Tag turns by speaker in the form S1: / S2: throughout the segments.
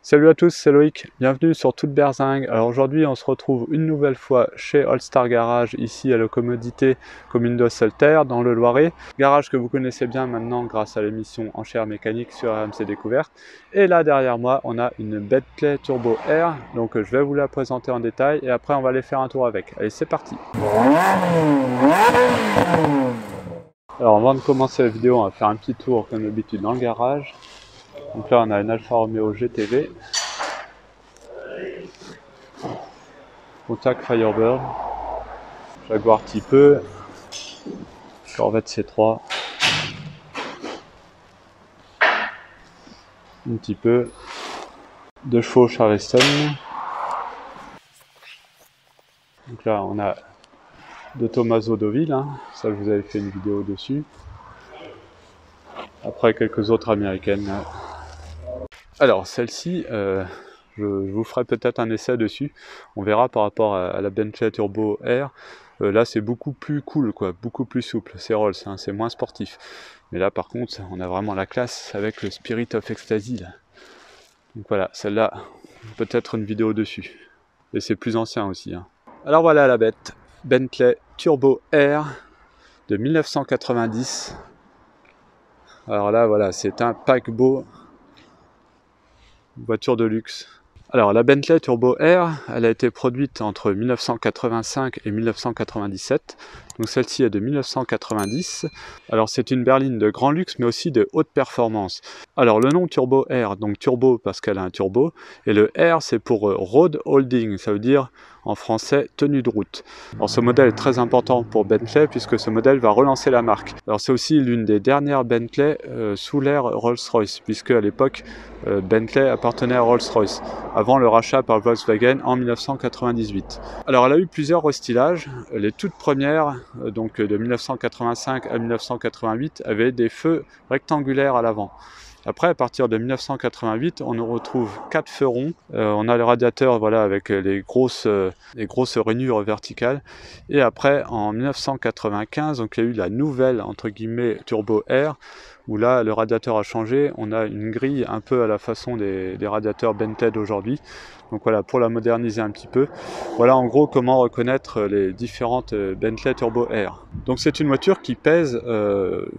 S1: Salut à tous, c'est Loïc, bienvenue sur Toute Berzingue. Alors aujourd'hui on se retrouve une nouvelle fois chez All Star Garage, ici à la Commodité, commune de Solterre, dans le Loiret. Garage que vous connaissez bien maintenant grâce à l'émission Enchères mécaniques sur RMC Découverte. Et là derrière moi on a une Bentley Turbo R, donc je vais vous la présenter en détail et après on va aller faire un tour avec. Allez, c'est parti. Alors avant de commencer la vidéo on va faire un petit tour comme d'habitude dans le garage. Donc là on a une Alfa Romeo GTV, Pontiac Firebird, Jaguar Type E, Corvette C3, un petit peu, 2 chevaux Charleston. Donc là on a de Tommaso Deauville, hein. Ça je vous avais fait une vidéo dessus. Après quelques autres américaines. Alors celle-ci, je vous ferai peut-être un essai dessus. On verra par rapport à la Bentley Turbo R. Là c'est beaucoup plus cool, quoi, beaucoup plus souple. C'est Rolls, hein, c'est moins sportif. Mais là par contre on a vraiment la classe avec le Spirit of Ecstasy là. Donc voilà, celle-là, peut-être une vidéo dessus. Et c'est plus ancien aussi, hein. Alors voilà la bête, Bentley Turbo R de 1990. Alors là voilà, c'est un paquebot, voiture de luxe. Alors la Bentley Turbo R, elle a été produite entre 1985 et 1997. Donc celle-ci est de 1990. Alors c'est une berline de grand luxe mais aussi de haute performance. Alors le nom Turbo R, donc turbo parce qu'elle a un turbo, et le R c'est pour road holding, ça veut dire en français tenue de route. Alors ce modèle est très important pour Bentley puisque ce modèle va relancer la marque. Alors c'est aussi l'une des dernières Bentley sous l'ère Rolls-Royce, puisque à l'époque Bentley appartenait à Rolls-Royce avant le rachat par Volkswagen en 1998. Alors elle a eu plusieurs restylages. Les toutes premières, donc de 1985 à 1988, avaient des feux rectangulaires à l'avant. Après, à partir de 1988, on retrouve 4 feux ronds. On a le radiateur, voilà, avec les grosses rainures verticales. Et après, en 1995, donc il y a eu la nouvelle entre guillemets Turbo R, où là le radiateur a changé. On a une grille un peu à la façon des radiateurs Bentley d'aujourd'hui. Donc voilà, pour la moderniser un petit peu. Voilà en gros comment reconnaître les différentes Bentley Turbo R. Donc c'est une voiture qui pèse 2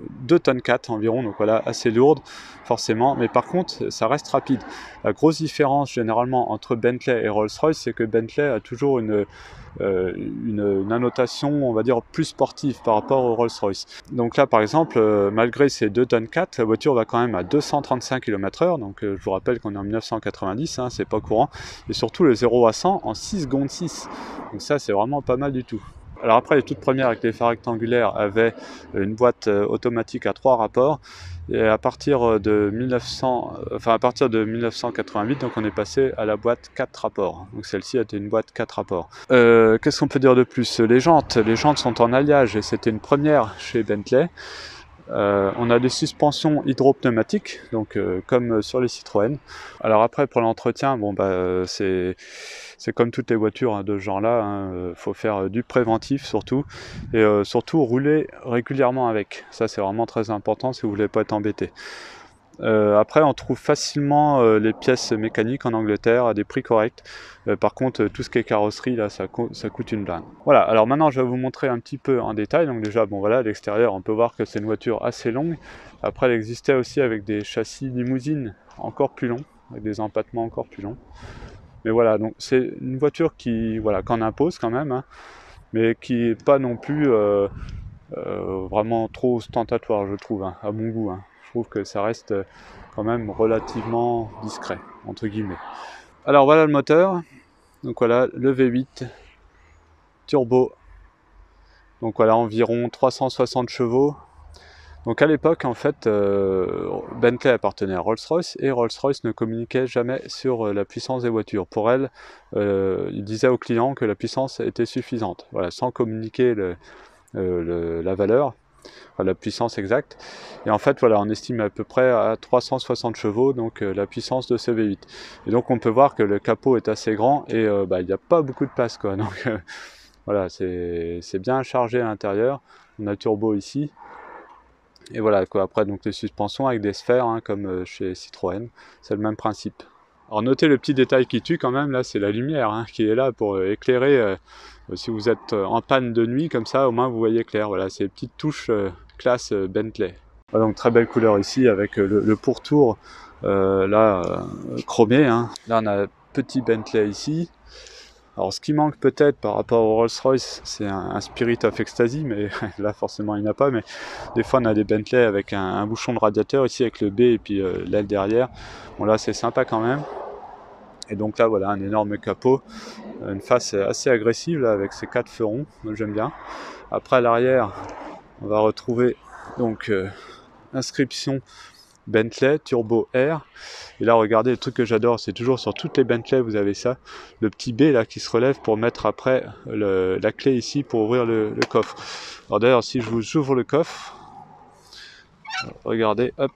S1: tonnes 4 environ, donc voilà, assez lourde forcément, mais par contre ça reste rapide. La grosse différence généralement entre Bentley et Rolls-Royce, c'est que Bentley a toujours une annotation, on va dire, plus sportive par rapport au Rolls-Royce. Donc là, par exemple, malgré ces 2 tonnes 4, la voiture va quand même à 235 km/h, donc je vous rappelle qu'on est en 1990, hein, c'est pas courant, et surtout le 0 à 100 en 6 secondes 6. Donc ça, c'est vraiment pas mal du tout. Alors après, les toutes premières avec les phares rectangulaires avaient une boîte automatique à 3 rapports. Et à partir de 1988, donc on est passé à la boîte 4 rapports. Donc celle-ci était une boîte 4 rapports. Qu'est-ce qu'on peut dire de plus? Les jantes sont en alliage et c'était une première chez Bentley. On a des suspensions hydropneumatiques, donc comme sur les Citroën. Alors après pour l'entretien, bon bah c'est comme toutes les voitures hein, de ce genre-là, hein, faut faire du préventif surtout, et surtout rouler régulièrement avec. Ça c'est vraiment très important si vous voulez pas être embêté. Après on trouve facilement les pièces mécaniques en Angleterre à des prix corrects. Par contre tout ce qui est carrosserie là ça coûte une blinde. Voilà, alors maintenant je vais vous montrer un petit peu en détail. Donc déjà bon voilà, à l'extérieur on peut voir que c'est une voiture assez longue. Après elle existait aussi avec des châssis limousine encore plus longs, avec des empattements encore plus longs. Mais voilà, donc c'est une voiture qui voilà, qu'on impose quand même, hein, mais qui n'est pas non plus vraiment trop ostentatoire, je trouve, hein, à mon goût, hein. Je trouve que ça reste quand même relativement discret, entre guillemets. Alors voilà le moteur, donc voilà le V8 turbo, donc voilà environ 360 chevaux. Donc à l'époque en fait Bentley appartenait à Rolls-Royce et Rolls-Royce ne communiquait jamais sur la puissance des voitures. Pour elle, il disait aux clients que la puissance était suffisante, voilà, sans communiquer la valeur, enfin, la puissance exacte. Et en fait, voilà, on estime à peu près à 360 chevaux, donc la puissance de ce V8. Et donc on peut voir que le capot est assez grand et il n'y a pas beaucoup de place, quoi. Donc voilà, c'est bien chargé à l'intérieur. On a le turbo ici. Et voilà, quoi. Après, donc les suspensions avec des sphères, hein, comme chez Citroën, c'est le même principe. Alors notez le petit détail qui tue quand même, là c'est la lumière hein, qui est là pour éclairer, si vous êtes en panne de nuit comme ça, au moins vous voyez clair. Voilà, c'est les petites touches classe Bentley. Voilà, donc très belle couleur ici avec le pourtour chromé. Hein. Là on a un petit Bentley ici. Alors ce qui manque peut-être par rapport au Rolls-Royce, c'est un Spirit of Ecstasy, mais là forcément il n'y en a pas, mais des fois on a des Bentley avec un bouchon de radiateur ici avec le B et puis l'aile derrière. Bon là c'est sympa quand même. Et donc là voilà un énorme capot, une face assez agressive là, avec ses 4 feux ronds, j'aime bien. Après à l'arrière, on va retrouver donc inscription Bentley Turbo Air. Et là regardez, le truc que j'adore, c'est toujours sur toutes les Bentley vous avez ça, le petit B là qui se relève pour mettre après la clé ici pour ouvrir le coffre. Alors d'ailleurs si je vous ouvre le coffre, regardez, hop,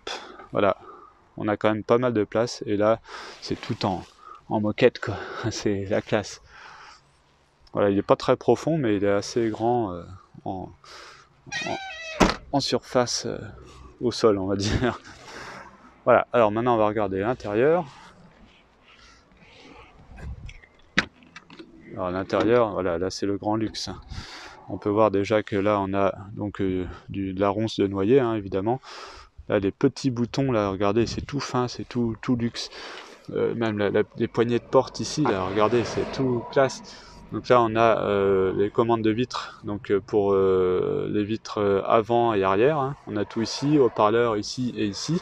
S1: voilà, on a quand même pas mal de place et là c'est tout en moquette quoi, c'est la classe. Voilà, il n'est pas très profond mais il est assez grand en surface au sol on va dire. Voilà, alors maintenant on va regarder l'intérieur. Alors l'intérieur, voilà, là c'est le grand luxe. On peut voir déjà que là on a donc de la ronce de noyer, hein, évidemment. Là les petits boutons, là regardez, c'est tout fin, c'est tout luxe. Même les poignées de porte ici, là regardez, c'est tout classe. Donc là on a les commandes de vitres, donc pour les vitres avant et arrière. Hein. On a tout ici, haut-parleur ici et ici.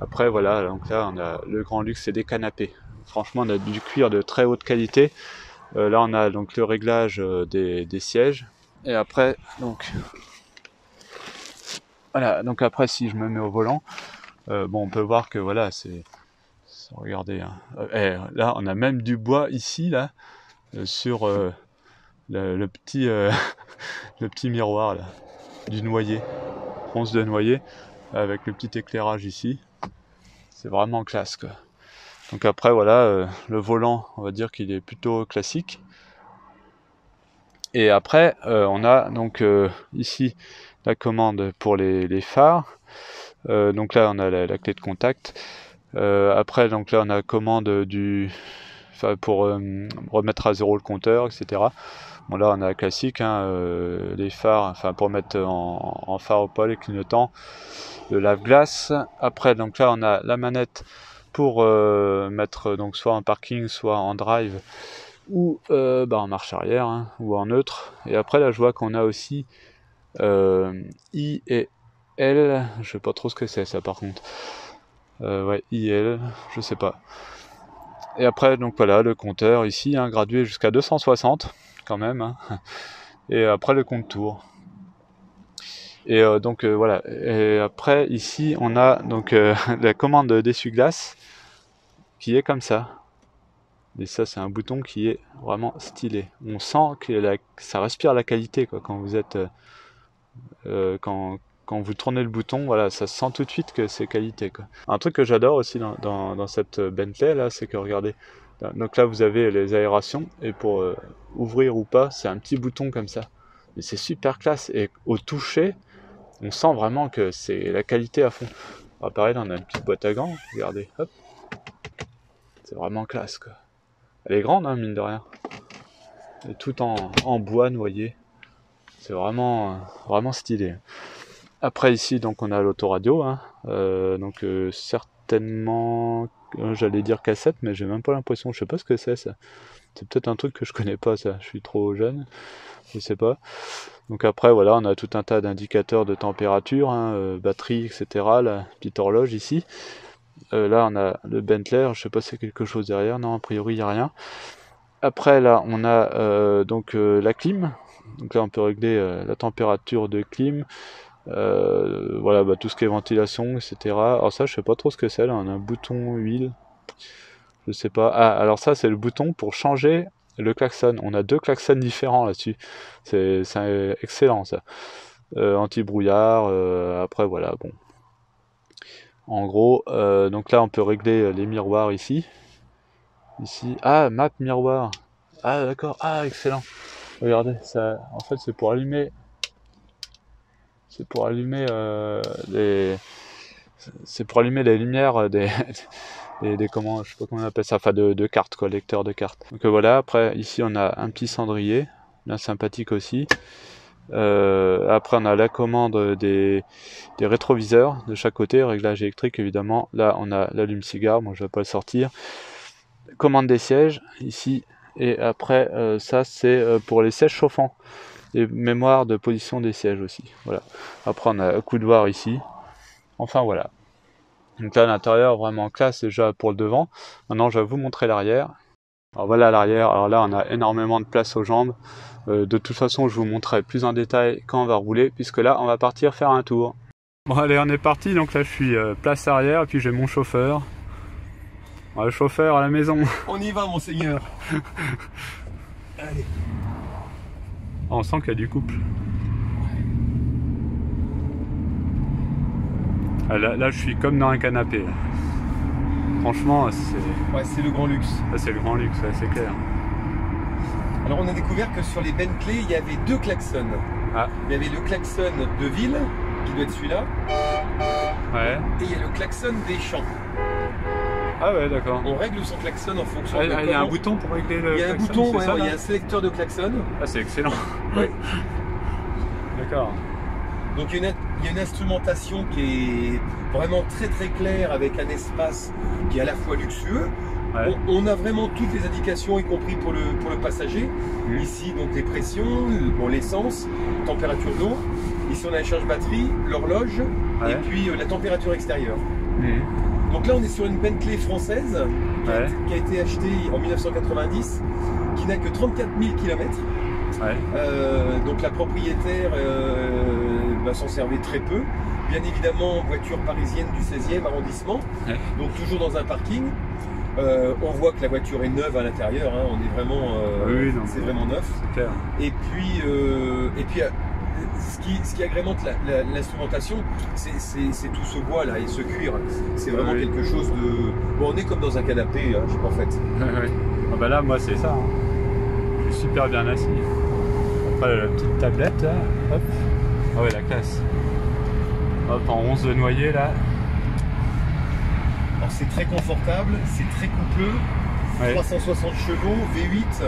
S1: Après voilà, donc là on a le grand luxe, c'est des canapés. Franchement on a du cuir de très haute qualité. Là on a donc le réglage des sièges. Et après donc voilà, donc après si je me mets au volant, bon on peut voir que voilà c'est regardez hein. Là on a même du bois ici là sur le petit le petit miroir là, du noyer, ronce de noyer avec le petit éclairage ici. C'est vraiment classe quoi. Donc après voilà, le volant on va dire qu'il est plutôt classique. Et après on a donc ici la commande pour les phares. Donc là on a la clé de contact. Après donc là on a la commande pour remettre à zéro le compteur, etc. Bon là on a la classique, hein, les phares, enfin pour mettre en phare au pôle et clignotant, le lave-glace. Après donc là on a la manette pour mettre donc soit en parking, soit en drive, ou en marche arrière, hein, ou en neutre. Et après là je vois qu'on a aussi I et L, je sais pas trop ce que c'est ça par contre. Ouais, I et L, je sais pas. Et après donc voilà le compteur ici, hein, gradué jusqu'à 260 quand même. Hein. Et après le compte-tour. Et donc voilà. Et après ici on a donc la commande d'essuie-glace qui est comme ça. Et ça c'est un bouton qui est vraiment stylé. On sent que ça respire la qualité quoi, quand vous êtes quand vous tournez le bouton, voilà, ça se sent tout de suite que c'est qualité quoi. Un truc que j'adore aussi dans cette Bentley là, c'est que regardez, donc là vous avez les aérations et pour ouvrir ou pas, c'est un petit bouton comme ça. Mais c'est super classe et au toucher, on sent vraiment que c'est la qualité à fond. Alors pareil, là on a une petite boîte à gants, regardez, hop, c'est vraiment classe quoi. Elle est grande hein, mine de rien. Et tout en bois noyé. C'est vraiment stylé. Après ici donc on a l'autoradio, hein. Donc certainement, j'allais dire cassette, mais j'ai même pas l'impression, je sais pas ce que c'est ça. C'est peut-être un truc que je connais pas ça, je suis trop jeune, je sais pas. Donc après voilà, on a tout un tas d'indicateurs de température, hein, batterie, etc. La petite horloge ici. Là on a le Bentley, je sais pas si c'est quelque chose derrière, non a priori il n'y a rien. Après là on a donc la clim, donc là on peut régler la température de clim. Voilà, tout ce qui est ventilation, etc. Alors ça, je sais pas trop ce que c'est. Là, on a un bouton huile. Je sais pas. Ah, alors ça, c'est le bouton pour changer le klaxon. On a deux klaxons différents là-dessus. C'est excellent ça. Anti-brouillard. Après, voilà, bon. En gros, donc là, on peut régler les miroirs ici. Ici. Ah, map miroir. Ah, d'accord. Ah, excellent. Regardez, ça. En fait, c'est pour allumer. C'est pour allumer les lumières et des comment, je sais pas comment on appelle ça, enfin de cartes quoi, lecteur de cartes. Donc voilà, après ici on a un petit cendrier, bien sympathique aussi. Après on a la commande des rétroviseurs de chaque côté, réglage électrique évidemment. Là on a l'allume-cigare, moi je vais pas le sortir. Commande des sièges ici, et après ça c'est pour les sièges chauffants, et mémoire de position des sièges aussi. Voilà. Après on a un coudoir ici. Enfin voilà. Donc là l'intérieur vraiment classe déjà pour le devant. Maintenant je vais vous montrer l'arrière. Alors voilà l'arrière, alors là on a énormément de place aux jambes. De toute façon je vous montrerai plus en détail quand on va rouler, puisque là on va partir faire un tour. Bon allez, on est parti, donc là je suis place arrière, et puis j'ai mon chauffeur. Le chauffeur à la maison.
S2: On y va monseigneur. Allez.
S1: On sent qu'il y a du couple. Là je suis comme dans un canapé. Là. Franchement c'est...
S2: Ouais, c'est le grand luxe.
S1: Là c'est le grand luxe, ouais, c'est clair.
S2: Alors on a découvert que sur les Bentley, il y avait deux klaxons.
S1: Ah.
S2: Il y avait le klaxon de ville, qui doit être celui-là.
S1: Ouais.
S2: Et il y a le klaxon des champs.
S1: Ah ouais, d'accord.
S2: On règle son klaxon en fonction de
S1: il y a un bouton pour régler le klaxon.
S2: Il y a un bouton, ouais, il y a un sélecteur de klaxon.
S1: Ah, c'est excellent.
S2: Ouais.
S1: D'accord.
S2: Donc il y a une instrumentation qui est vraiment très très claire, avec un espace qui est à la fois luxueux. Ouais. On a vraiment toutes les indications, y compris pour le passager. Ici, donc les pressions, l'essence, température d'eau. Ici, on a la charge batterie, l'horloge, et puis la température extérieure. Donc là, on est sur une Bentley française qui a été achetée en 1990, qui n'a que 34 000 km. Donc la propriétaire s'en servait très peu. Bien évidemment, voiture parisienne du 16e arrondissement, donc toujours dans un parking. On voit que la voiture est neuve à l'intérieur, hein, on est vraiment, c'est vraiment neuf. Et puis ce qui agrémente l'instrumentation, c'est tout ce bois là et ce cuir. C'est vraiment quelque chose de... Bon, on est comme dans un canapé, hein, en fait.
S1: Ah bah là, moi c'est ça. Hein. Je suis super bien assis. Après la petite tablette, là. Hop. Ah ouais, la classe. Hop, en 11 de noyer là.
S2: Alors c'est très confortable, c'est très coupleux. 360 chevaux, V8,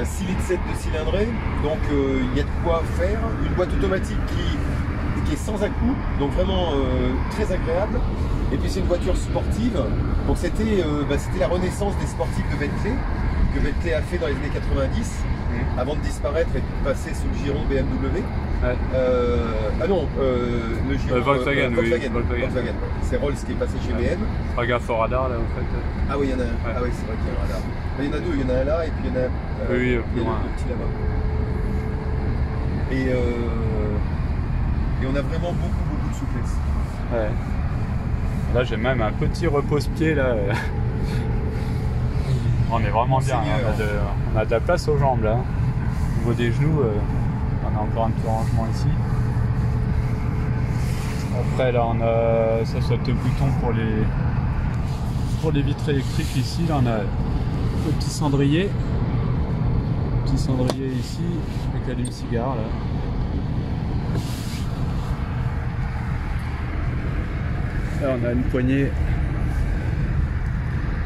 S2: 6 litres 7 de cylindrée, donc il y a de quoi faire. Une boîte automatique qui est sans à-coups, donc vraiment très agréable. Et puis c'est une voiture sportive, donc c'était la renaissance des sportifs de Bentley, que Bentley a fait dans les années 90, avant de disparaître et de passer sous le giron BMW. Ah non, le giron
S1: Volkswagen.
S2: Volkswagen. C'est Rolls qui est passé chez BM.
S1: Pas gaffe au radar là en fait.
S2: Ah oui, il y en a un. Ah oui, c'est vrai qu'il y a un radar. Il y en a deux, il y en a un là et puis il y en a un il y a le petit là-bas. Et on a vraiment beaucoup de souplesse.
S1: Ouais. Là j'ai même un petit repose-pied là. On est vraiment bien, on a de la place aux jambes là. Au niveau des genoux, on a encore un petit rangement ici. Après là on a ça soit le bouton pour les vitres électriques ici. Là on a le petit cendrier. Petit cendrier ici avec l'allume-cigare là. Là on a une poignée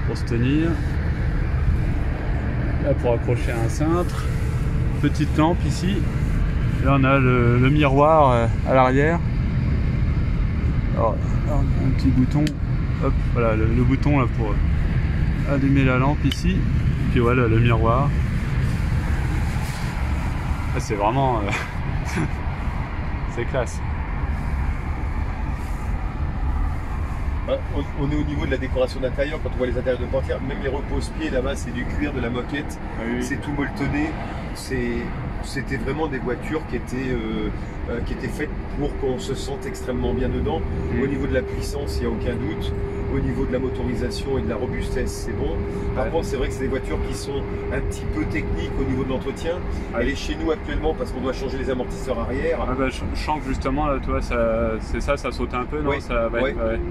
S1: pour se tenir. Là pour accrocher un cintre. Petite lampe ici. Là on a le miroir à l'arrière. Alors un petit bouton. Hop, voilà le bouton là pour allumer la lampe ici. Et puis voilà le miroir. Là c'est vraiment c'est classe.
S2: On est au niveau de la décoration d'intérieur, quand on voit les intérieurs de portières, même les repose-pieds là-bas c'est du cuir, de la moquette, c'est tout molletonné. C'était vraiment des voitures qui étaient faites pour qu'on se sente extrêmement bien dedans. Au niveau de la puissance, il n'y a aucun doute. Au niveau de la motorisation et de la robustesse, c'est bon. Par contre, c'est vrai que c'est des voitures qui sont un petit peu techniques au niveau de l'entretien. Elle est chez nous actuellement parce qu'on doit changer les amortisseurs arrière.
S1: Je sens que justement, là, toi, ça saute un peu, non?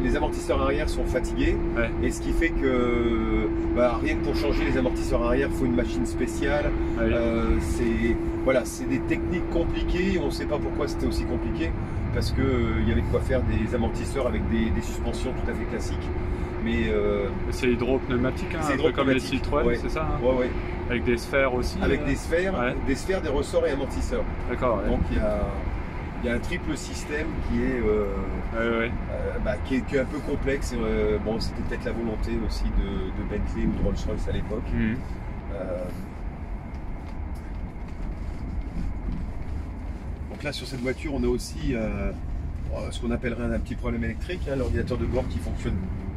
S2: Les amortisseurs arrière sont fatigués. Et ce qui fait que rien que pour changer les amortisseurs arrière, il faut une machine spéciale. C'est des techniques compliquées. On ne sait pas pourquoi c'était aussi compliqué. Parce qu'il y avait de quoi faire des amortisseurs avec des suspensions tout à fait classiques. Mais
S1: c'est hydropneumatique, hein, un peu comme les Citroën,
S2: ouais.
S1: C'est ça hein?
S2: Ouais, ouais.
S1: Avec des sphères aussi.
S2: Avec des sphères, des ressorts et amortisseurs.
S1: D'accord. Ouais.
S2: Donc il y a un triple système qui est, qui est un peu complexe. Bon, c'était peut-être la volonté aussi de Bentley ou de Rolls-Royce à l'époque. Donc là, sur cette voiture, on a aussi ce qu'on appellerait un petit problème électrique, hein, l'ordinateur de bord qui fonctionne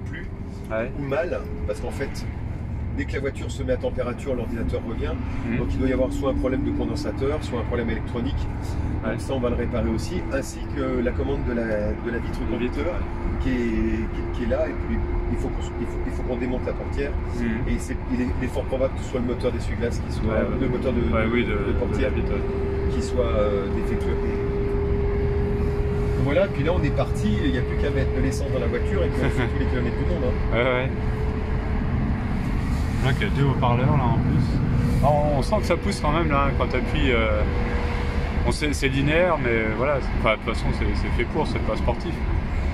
S2: plus ou mal, parce qu'en fait, dès que la voiture se met à température, l'ordinateur revient. Donc il doit y avoir soit un problème de condensateur, soit un problème électronique. Donc ça, on va le réparer aussi, ainsi que la commande de la vitre conducteur qui est là. Et puis il faut qu'on démonte la portière. Et il est fort probable que ce soit le moteur d'essuie-glace qui soit le moteur de portière qui soit défectueux. Voilà, puis là on est parti, il n'y a plus qu'à mettre de l'essence dans la voiture et puis on fait tous les kilomètres du monde. Hein.
S1: Là, il y a 2 haut-parleurs là en plus. Alors, on sent que ça pousse quand même là quand tu appuies. C'est linéaire, mais voilà. De toute façon, c'est fait pour, c'est pas sportif.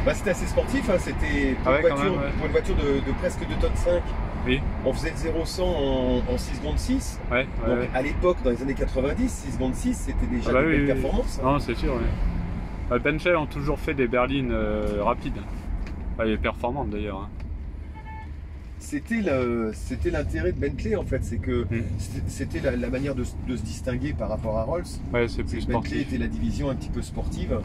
S2: Bah, c'était assez sportif, hein. C'était pour, pour une voiture de presque 2 tonnes 5.
S1: Oui.
S2: On faisait le 0-100 en 6 secondes 6. Donc à l'époque, dans les années 90, 6 secondes 6, c'était déjà une belle performance.
S1: Hein. Non, c'est sûr. Bentley ont toujours fait des berlines rapides. Et performantes d'ailleurs. Hein.
S2: C'était l'intérêt de Bentley en fait, c'est que c'était la manière de se distinguer par rapport à Rolls.
S1: C'est plus
S2: sportif. Bentley était la division un petit peu sportive,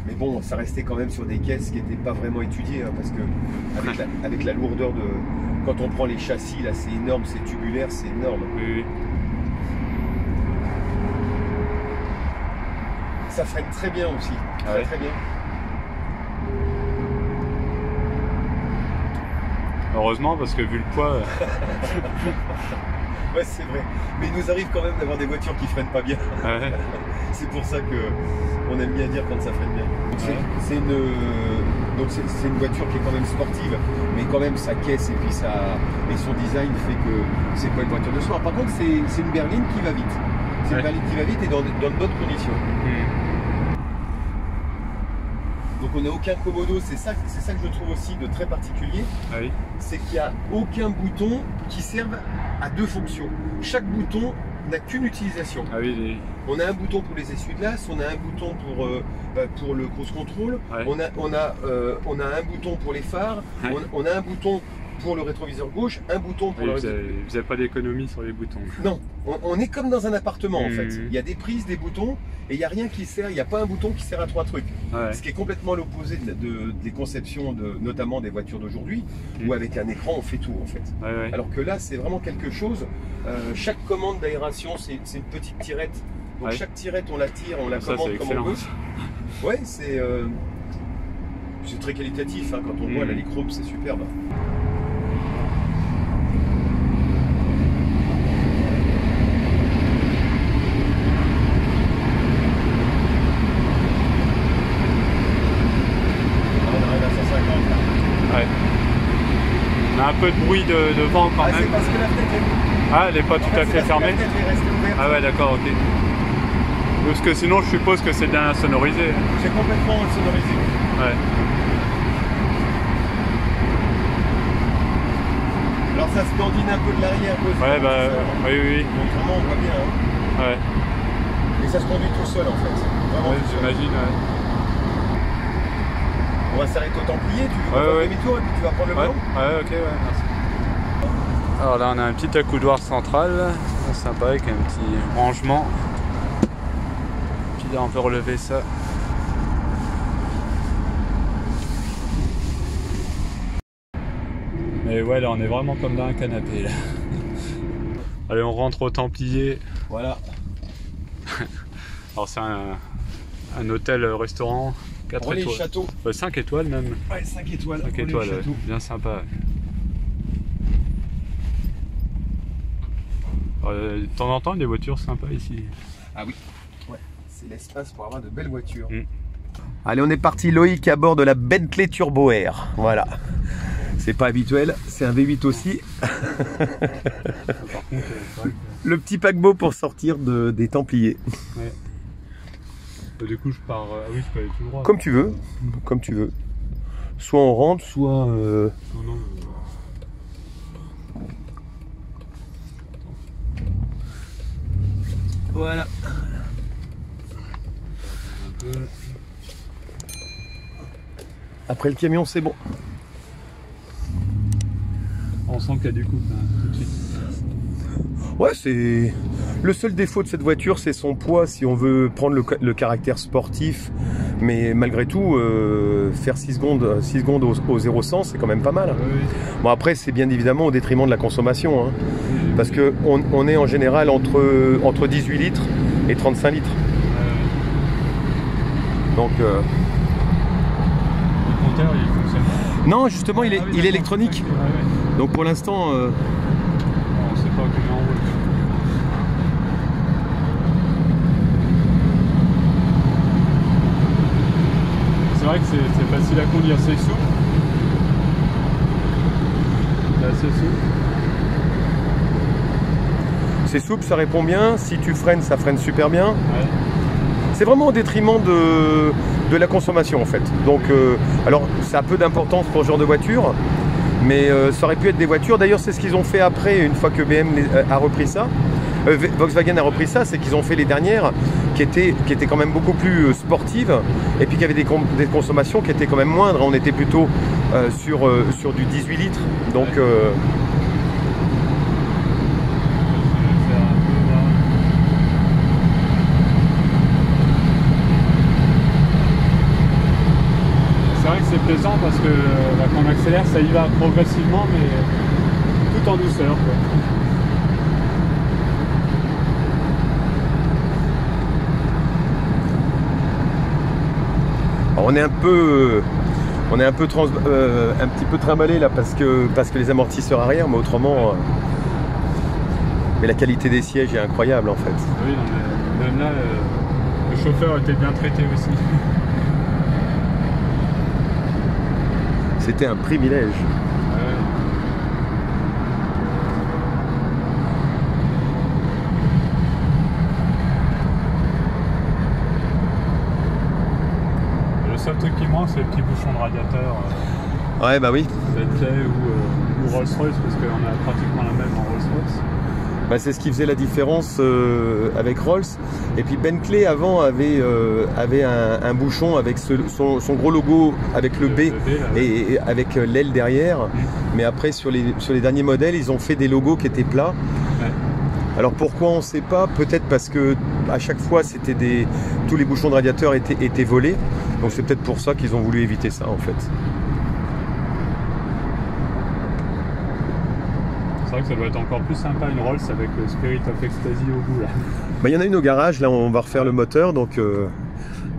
S2: mais bon, ça restait quand même sur des caisses qui n'étaient pas vraiment étudiées, hein, parce que avec la lourdeur de... Quand on prend les châssis, là c'est énorme, c'est tubulaire, c'est énorme. Ça freine très bien aussi, très bien.
S1: Heureusement, parce que vu le poids...
S2: Ouais, c'est vrai. Mais il nous arrive quand même d'avoir des voitures qui freinent pas bien. C'est pour ça qu'on aime bien dire quand ça freine bien. C'est une voiture qui est quand même sportive, mais quand même sa caisse et son design fait que c'est pas une voiture de sport. Par contre, c'est une berline qui va vite. C'est une berline qui va vite et dans de bonnes conditions. Donc on n'a aucun commodo, c'est ça que je trouve aussi de très particulier, c'est qu'il n'y a aucun bouton qui serve à 2 fonctions. Chaque bouton n'a qu'une utilisation. On a un bouton pour les essuie-glaces, on a un bouton pour le cruise control, on a un bouton pour les phares, on a un bouton pour le rétroviseur gauche, un bouton pour le rétroviseur.
S1: Vous n'avez pas d'économie sur les boutons.
S2: Non, on est comme dans un appartement en fait. Il y a des prises, des boutons, et il n'y a rien qui sert, il n'y a pas un bouton qui sert à 3 trucs. Ce qui est complètement l'opposé des conceptions, notamment des voitures d'aujourd'hui, où avec un écran on fait tout en fait. Alors que là c'est vraiment quelque chose, chaque commande d'aération c'est une petite tirette. Donc chaque tirette on la tire, on la commande comme on veut. Ouais, c'est très qualitatif, hein, quand on voit là, les chromes, c'est superbe.
S1: On a un peu de bruit de vent quand même.
S2: C'est parce que la fenêtre
S1: elle n'est pas tout à fait fermée. Ouais, d'accord, ok. Parce que sinon, je suppose que c'est bien sonorisé.
S2: C'est complètement sonorisé. Alors ça se dandine un peu de l'arrière.
S1: Oui.
S2: Donc vraiment, on voit bien. Hein. Et ça se conduit tout seul en fait. Vraiment.
S1: J'imagine.
S2: On va s'arrêter au Templier, tu vas faire demi-tour et puis tu vas prendre le ballon.
S1: Ok, merci. Alors là, on a un petit accoudoir central, sympa avec un petit rangement. Puis là, on peut relever ça. Mais ouais, là, on est vraiment comme dans un canapé là. Allez, on rentre au Templier.
S2: Voilà.
S1: Alors c'est un hôtel-restaurant. 4 étoiles.
S2: Château.
S1: 5 étoiles même.
S2: Ouais, 5 étoiles.
S1: 5 étoiles, bien sympa. De temps en temps, des voitures sympas ici.
S2: Ah oui. Ouais, c'est l'espace pour avoir de belles voitures. Allez, on est parti, Loïc, à bord de la Bentley Turbo Air. Voilà. C'est pas habituel, c'est un V8 aussi. Le petit paquebot pour sortir des Templiers.
S1: Du coup, je pars. Je peux aller tout droit.
S2: Comme tu veux, comme tu veux. soit on rentre, soit...
S1: Non, non.
S2: Voilà. Après le camion, c'est bon.
S1: On sent qu'il y a du couple hein, tout de suite.
S2: Ouais, c'est... Le seul défaut de cette voiture, c'est son poids si on veut prendre le caractère sportif. Mais malgré tout, faire 6 secondes au 0-100, c'est quand même pas mal.
S1: Oui.
S2: Bon, après, c'est bien évidemment au détriment de la consommation. Hein, parce qu'on est en général entre 18 litres et 35 litres. Donc...
S1: Le compteur, il fonctionne pas.
S2: Non, justement, il est électronique.
S1: Ouais, ouais.
S2: Donc pour l'instant...
S1: On sait pas que en route. C'est vrai que c'est facile à conduire, c'est souple. C'est assez souple.
S2: C'est souple, ça répond bien. Si tu freines, ça freine super bien.
S1: Ouais.
S2: C'est vraiment au détriment de la consommation en fait. Donc, alors ça a peu d'importance pour ce genre de voiture, mais ça aurait pu être des voitures. D'ailleurs, c'est ce qu'ils ont fait après, une fois que a repris ça. Volkswagen a repris ça, c'est qu'ils ont fait les dernières qui étaient quand même beaucoup plus sportives et puis qui avaient des consommations qui étaient quand même moindres. On était plutôt sur du 18 litres. Donc,
S1: c'est vrai que c'est plaisant parce que quand on accélère, ça y va progressivement, mais tout en douceur, quoi.
S2: alors, on est un petit peu trimballé là parce que les amortisseurs arrière, mais autrement, mais la qualité des sièges est incroyable en fait.
S1: Oui, non, mais même là, le chauffeur était bien traité aussi.
S2: C'était un privilège.
S1: Ouais. Le seul truc qui manque, c'est le petit bouchon de radiateur.
S2: Ouais, bah oui.
S1: Bentley ou Rolls-Royce, parce qu'on a pratiquement la même en Rolls-Royce.
S2: Bah, c'est ce qui faisait la différence avec Rolls. Et puis Bentley avant avait un bouchon avec son gros logo avec le B et avec l'aile derrière. Mais après sur les derniers modèles, ils ont fait des logos qui étaient plats.
S1: Ouais.
S2: Alors pourquoi on ne sait pas, peut-être parce que à chaque fois tous les bouchons de radiateur étaient volés. Donc c'est peut-être pour ça qu'ils ont voulu éviter ça en fait.
S1: C'est vrai que ça doit être encore plus sympa une Rolls avec le Spirit of Ecstasy au bout là.
S2: Bah, y en a une au garage, là on va refaire le moteur, donc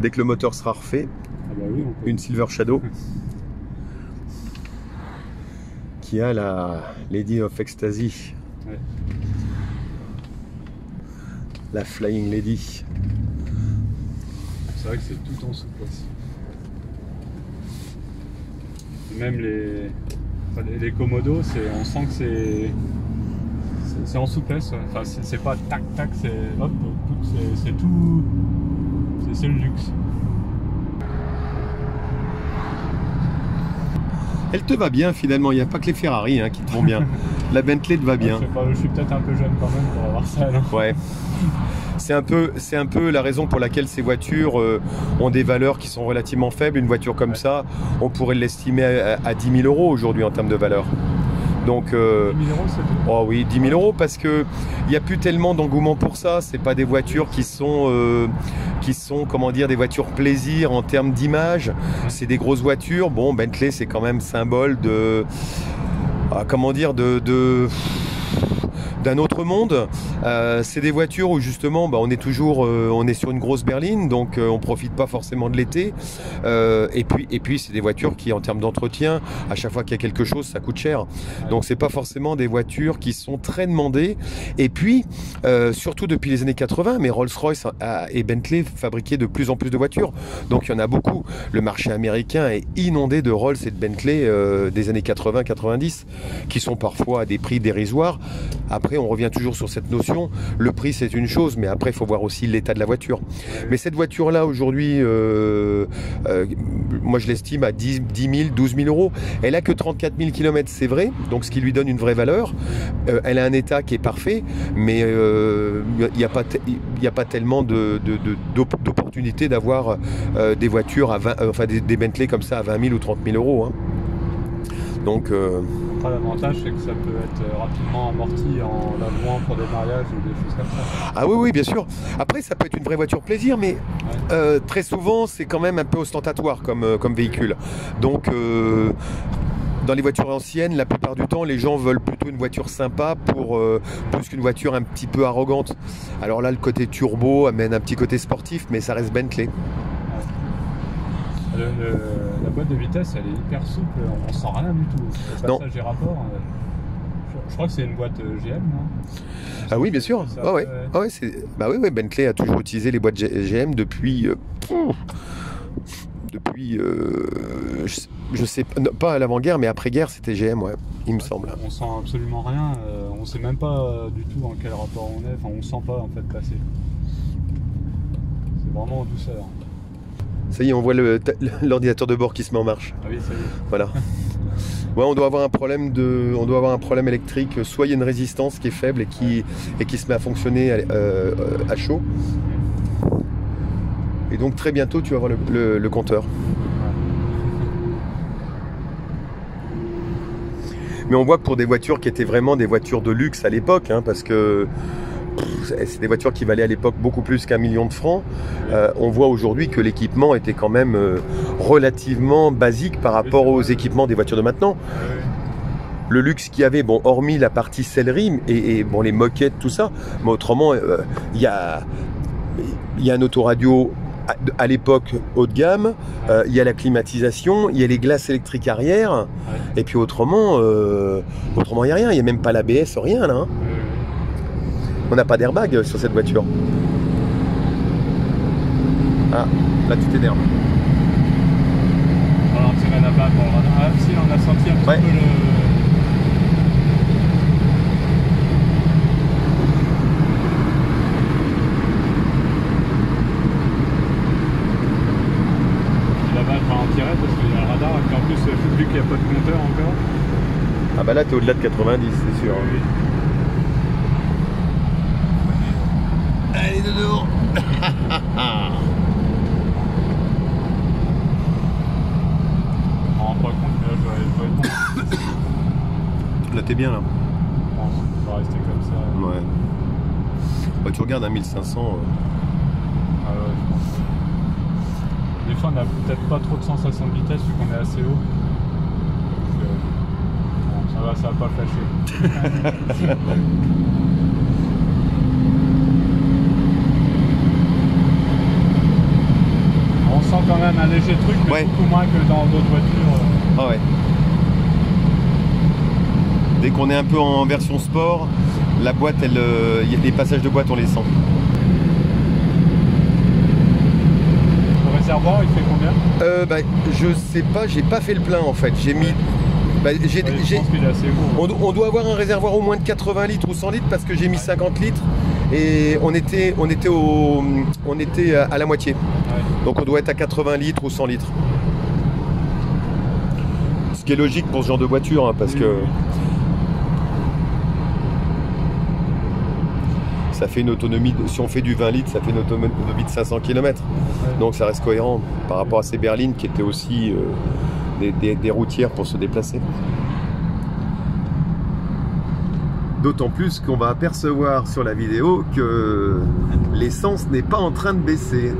S2: dès que le moteur sera refait,
S1: Ah bah oui, on peut.
S2: une Silver Shadow qui a la Lady of Ecstasy,
S1: Ouais.
S2: la Flying Lady.
S1: C'est vrai que c'est tout en souplesse. Et même les Komodo, on sent que c'est en souplesse. Ouais. Enfin, c'est pas tac tac, c'est hop, c'est tout. C'est le luxe.
S2: Elle te va bien finalement, il n'y a pas que les Ferrari qui te vont bien. La Bentley te va bien.
S1: Je sais pas, je suis peut-être un peu jeune quand même pour avoir ça. Non
S2: Ouais. C'est un peu la raison pour laquelle ces voitures ont des valeurs qui sont relativement faibles. Une voiture comme ça, on pourrait l'estimer à 10 000 € aujourd'hui en termes de valeur. Donc,
S1: 10 000 €, c'est tout.
S2: Oh oui, 10 000 € parce que il n'y a plus tellement d'engouement pour ça. C'est pas des voitures qui sont comment dire, des voitures plaisir en termes d'image. C'est des grosses voitures. Bon, Bentley, c'est quand même symbole de comment dire, d'un autre monde. C'est des voitures où justement on est toujours on est sur une grosse berline, donc on profite pas forcément de l'été, et puis c'est des voitures qui en termes d'entretien, à chaque fois qu'il y a quelque chose, ça coûte cher, donc c'est pas forcément des voitures qui sont très demandées. Et puis surtout depuis les années 80, mais Rolls-Royce et Bentley fabriquaient de plus en plus de voitures, donc il y en a beaucoup. Le marché américain est inondé de Rolls et de Bentley des années 80-90 qui sont parfois à des prix dérisoires. Après, on revient toujours sur cette notion. Le prix, c'est une chose, mais après, il faut voir aussi l'état de la voiture. Mais cette voiture-là, aujourd'hui, moi, je l'estime à 10 000, 12 000 euros. Elle a que 34 000 km, c'est vrai, donc ce qui lui donne une vraie valeur. Elle a un état qui est parfait, mais il n'y a pas tellement d'opportunités d'avoir des voitures à 20, enfin des Bentley comme ça à 20 000 ou 30 000 euros. Hein. Donc,
S1: après, l'avantage, c'est que ça peut être rapidement amorti en lavant pour des mariages ou des choses comme ça.
S2: Ah oui, bien sûr. Après, ça peut être une vraie voiture plaisir, mais très souvent, c'est quand même un peu ostentatoire comme véhicule. Donc, dans les voitures anciennes, la plupart du temps, les gens veulent plutôt une voiture sympa plus qu'une voiture un petit peu arrogante. Alors là, le côté turbo amène un petit côté sportif, mais ça reste Bentley.
S1: La boîte de vitesse, elle est hyper souple, on sent rien du tout. Le passage et rapport, je crois que c'est une boîte GM, non?
S2: Ah oui, bien sûr.
S1: Ça,
S2: ouais. Bah oui, Bentley a toujours utilisé les boîtes GM depuis. Je sais pas à l'avant-guerre, mais après-guerre, c'était GM, ouais, il me semble.
S1: On sent absolument rien, on sait même pas du tout dans quel rapport on est, enfin on sent pas en fait passer. C'est vraiment en douceur.
S2: Ça y est, on voit l'ordinateur de bord qui se met en marche.
S1: Ah oui, ça y est.
S2: Voilà. Ouais, on doit avoir un problème électrique. Soit il y a une résistance qui est faible et qui se met à fonctionner à chaud. Et donc très bientôt, tu vas voir le compteur. Mais on voit que pour des voitures qui étaient vraiment des voitures de luxe à l'époque, hein, parce que c'est des voitures qui valaient à l'époque beaucoup plus qu'1 million de francs. On voit aujourd'hui que l'équipement était quand même relativement basique par rapport aux équipements des voitures de maintenant. Le luxe qu'il y avait, bon, hormis la partie sellerie et bon, les moquettes, tout ça, mais autrement, il y a un autoradio à l'époque haut de gamme, il y a la climatisation, il y a les glaces électriques arrière, et puis autrement, il n'y a rien, il n'y a même pas l'ABS, rien là. Hein. On n'a pas d'airbag sur cette voiture. Ah, là tu t'énerves.
S1: On va en tirer là-bas pour le radar. Ah si, on a senti un petit peu le... Là-bas, on va en tirer parce qu'il y a le radar et en plus, vu qu'il n'y a pas de compteur encore.
S2: Ah bah là t'es au-delà de 90, c'est sûr.
S1: Oui.
S2: Allez, dodo.
S1: On rend pas compte, mais là, je vais être bon.
S2: Là t'es bien là.
S1: Je pense qu'on va rester comme ça.
S2: Ouais. Bah, tu regardes à 1500.
S1: Ah ouais, je pense. Des fois, on n'a peut-être pas trop de sensation de vitesse vu qu'on est assez haut. Donc, bon, ça va pas flasher. On sent quand même un léger truc, mais beaucoup moins que dans d'autres voitures.
S2: Ah ouais. Dès qu'on est un peu en version sport, la boîte, les passages de boîte, on les sent.
S1: Le réservoir, il fait combien?
S2: Bah, je sais pas, j'ai pas fait le plein en fait. J'ai mis. Bah,
S1: je pense qu'il est assez gros.
S2: On doit avoir un réservoir au moins de 80 litres ou 100 litres parce que j'ai mis 50 litres et on était à la moitié.
S1: Ouais.
S2: Donc on doit être à 80 litres ou 100 litres. Ce qui est logique pour ce genre de voiture, hein, parce que ça fait une autonomie, si on fait du 20 litres, ça fait une autonomie de 500 km. Ouais. Donc ça reste cohérent par rapport à ces berlines qui étaient aussi des routières pour se déplacer. D'autant plus qu'on va apercevoir sur la vidéo que l'essence n'est pas en train de baisser.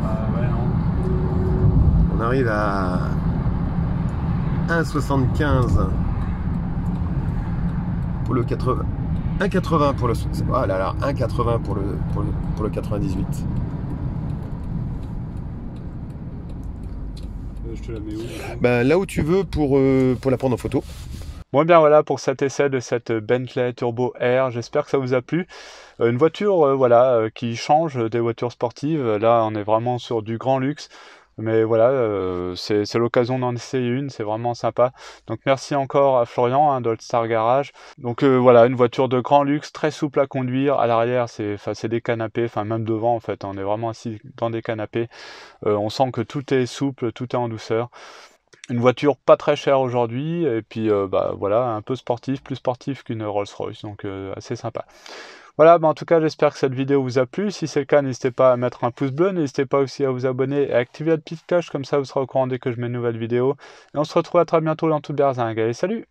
S1: Ah ouais, non.
S2: On arrive à 1,75 pour le 80. 1,80 pour le... Ah là là, 1,80 pour le 98.
S1: Je te la mets où?
S2: Ben, là où tu veux pour la prendre en photo.
S1: Bon, bien voilà pour cet essai de cette Bentley Turbo R. J'espère que ça vous a plu. Une voiture voilà, qui change des voitures sportives. Là, on est vraiment sur du grand luxe. Mais voilà, c'est l'occasion d'en essayer une, c'est vraiment sympa. Donc merci encore à Florian hein, d'Old Star Garage. Donc voilà, une voiture de grand luxe, très souple à conduire. À l'arrière, c'est des canapés, enfin même devant en fait, on est vraiment assis dans des canapés. On sent que tout est souple, tout est en douceur. Une voiture pas très chère aujourd'hui, et puis bah, voilà, un peu sportif, plus sportif qu'une Rolls-Royce, donc assez sympa. Voilà, bah en tout cas, j'espère que cette vidéo vous a plu. Si c'est le cas, n'hésitez pas à mettre un pouce bleu, n'hésitez pas aussi à vous abonner et à activer la petite cloche, comme ça vous serez au courant dès que je mets une nouvelle vidéo. Et on se retrouve à très bientôt dans toute berzingue. Allez, salut!